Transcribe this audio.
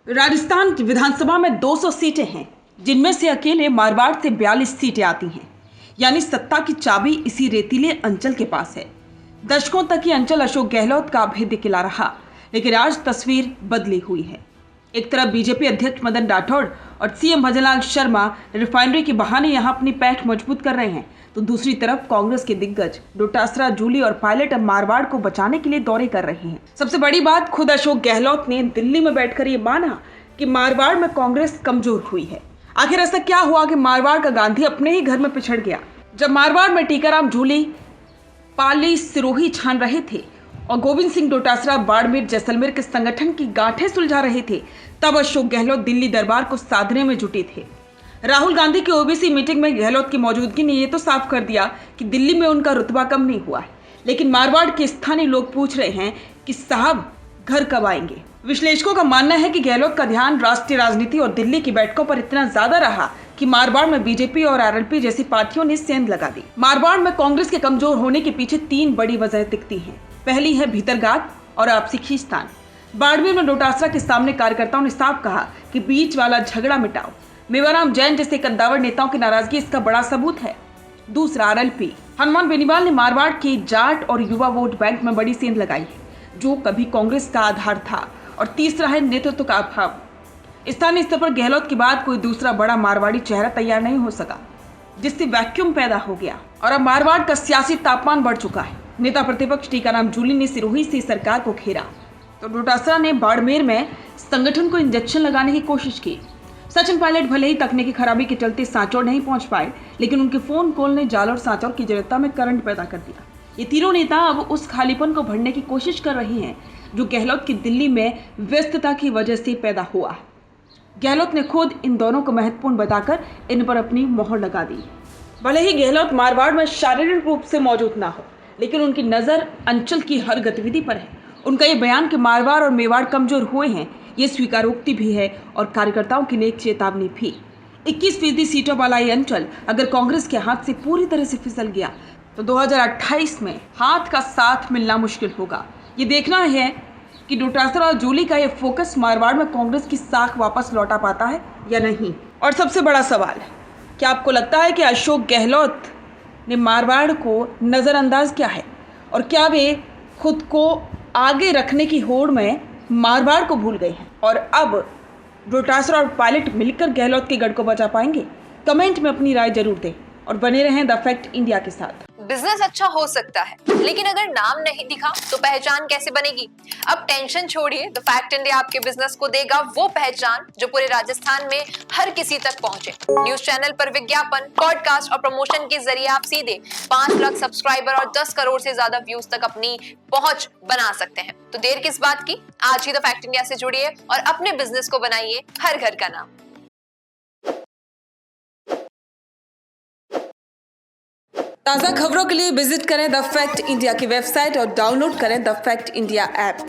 राजस्थान की विधानसभा में 200 सीटें हैं, जिनमें से अकेले मारवाड़ से 42 सीटें आती हैं। यानी सत्ता की चाबी इसी रेतीले अंचल के पास है। दशकों तक ये अंचल अशोक गहलोत का अभेद्य किला रहा, लेकिन आज तस्वीर बदली हुई है। एक तरफ बीजेपी अध्यक्ष मदन राठौड़ और सीएम भजनलाल शर्मा रिफाइनरी के बहाने यहां अपनी पैठ मजबूत कर रहे हैं, तो दूसरी तरफ कांग्रेस के दिग्गज डोटासरा, जूली और पायलट अब मारवाड़ को बचाने के लिए दौरे कर रहे हैं। सबसे बड़ी बात, खुद अशोक गहलोत ने दिल्ली में बैठकर ये माना कि मारवाड़ में कांग्रेस कमजोर हुई है। आखिर ऐसा क्या हुआ कि मारवाड़ का गांधी अपने ही घर में पिछड़ गया? जब मारवाड़ में टीकाराम जूली पाली सिरोही छान रहे थे और गोविंद सिंह डोटासरा बाड़मेर जैसलमेर के संगठन की गांठें सुलझा रहे थे, तब अशोक गहलोत दिल्ली दरबार को साधने में जुटे थे। राहुल गांधी की ओबीसी मीटिंग में गहलोत की मौजूदगी ने यह तो साफ कर दिया कि दिल्ली में उनका रुतबा कम नहीं हुआ है, लेकिन मारवाड़ के स्थानीय लोग पूछ रहे हैं कि साहब घर कब आएंगे। विश्लेषकों का मानना है कि गहलोत का ध्यान राष्ट्रीय राजनीति और दिल्ली की बैठकों पर इतना ज्यादा रहा कि मारवाड़ में बीजेपी और आरएलपी जैसी पार्टियों ने सेंध लगा दी। मारवाड़ में कांग्रेस के कमजोर होने के पीछे 3 बड़ी वजह दिखती हैं। पहली है भीतरगात और आपसी खींचतान। बाड़मेर में डोटासरा के सामने कार्यकर्ताओं ने साफ कहा कि बीच वाला झगड़ा मिटाओ। मेवाराम जैन जैसे कद्दावर नेताओं की नाराजगी इसका बड़ा सबूत है। दूसरा, आरएलपी। हनुमान बेनीवाल ने मारवाड़ के जाट और युवा वोट बैंक में बड़ी सेंध लगाई है, जो कभी कांग्रेस का आधार था। और तीसरा है नेतृत्व का अभाव। स्थानीय स्तर पर गहलोत के बाद कोई दूसरा बड़ा मारवाड़ी चेहरा तैयार नहीं हो सका, जिससे वैक्यूम पैदा हो गया और अब मारवाड़ का सियासी तापमान बढ़ चुका है। नेता प्रतिपक्ष टीकाराम जूली ने सिरोही से सरकार को घेरा, तो डोटासरा ने बाड़मेर में संगठन को इंजेक्शन लगाने की कोशिश की। सचिन पायलट भले ही तकनीकी खराबी के चलते सांचौर नहीं पहुंच पाए, लेकिन उनके फोन कॉल ने जालौर सांचौर की जनता में करंट पैदा कर दिया। ये तीनों नेता अब उस खालीपन को भरने की कोशिश कर रहे हैं जो गहलोत की दिल्ली में व्यस्तता की वजह से पैदा हुआ है। गहलोत ने खुद इन दोनों को महत्वपूर्ण बताकर इन पर अपनी मोहर लगा दी। भले ही गहलोत मारवाड़ में शारीरिक रूप से मौजूद ना हो, लेकिन उनकी नजर अंचल की हर गतिविधि पर है। उनका ये बयान कि मारवाड़ और मेवाड़ कमजोर हुए हैं, ये स्वीकारोक्ति भी है और कार्यकर्ताओं के लिए एक चेतावनी भी। 21% सीटों वाला ये अंचल अगर कांग्रेस के हाथ से पूरी तरह से फिसल गया तो 2028 में हाथ का साथ मिलना मुश्किल होगा। ये देखना है कि डोटासरा और जूली का ये फोकस मारवाड़ में कांग्रेस की साख वापस लौटा पाता है या नहीं। और सबसे बड़ा सवाल है, क्या आपको लगता है कि अशोक गहलोत ने मारवाड़ को नज़रअंदाज किया है और क्या वे खुद को आगे रखने की होड़ में मारवाड़ को भूल गए हैं और अब डोटासरा और पायलट मिलकर गहलोत के गढ़ को बचा पाएंगे? कमेंट में अपनी राय जरूर दें और बने रहें द फैक्ट इंडिया के साथ। बिजनेस अच्छा हो सकता है, लेकिन अगर नाम नहीं दिखा तो पहचान कैसे बनेगी? अब टेंशन छोड़िए, द फैक्ट इंडिया आपके बिजनेस को देगा वो पहचान जो पूरे राजस्थान में हर किसी तक पहुंचे। न्यूज चैनल पर विज्ञापन, पॉडकास्ट और प्रमोशन के जरिए आप सीधे 5 लाख सब्सक्राइबर और 10 करोड़ से ज्यादा व्यूज तक अपनी पहुंच बना सकते हैं। तो देर किस बात की, आज ही द फैक्ट इंडिया से जुड़िए और अपने बिजनेस को बनाइए हर घर का नाम। ताज़ा खबरों के लिए विजिट करें द फैक्ट इंडिया की वेबसाइट और डाउनलोड करें द फैक्ट इंडिया ऐप।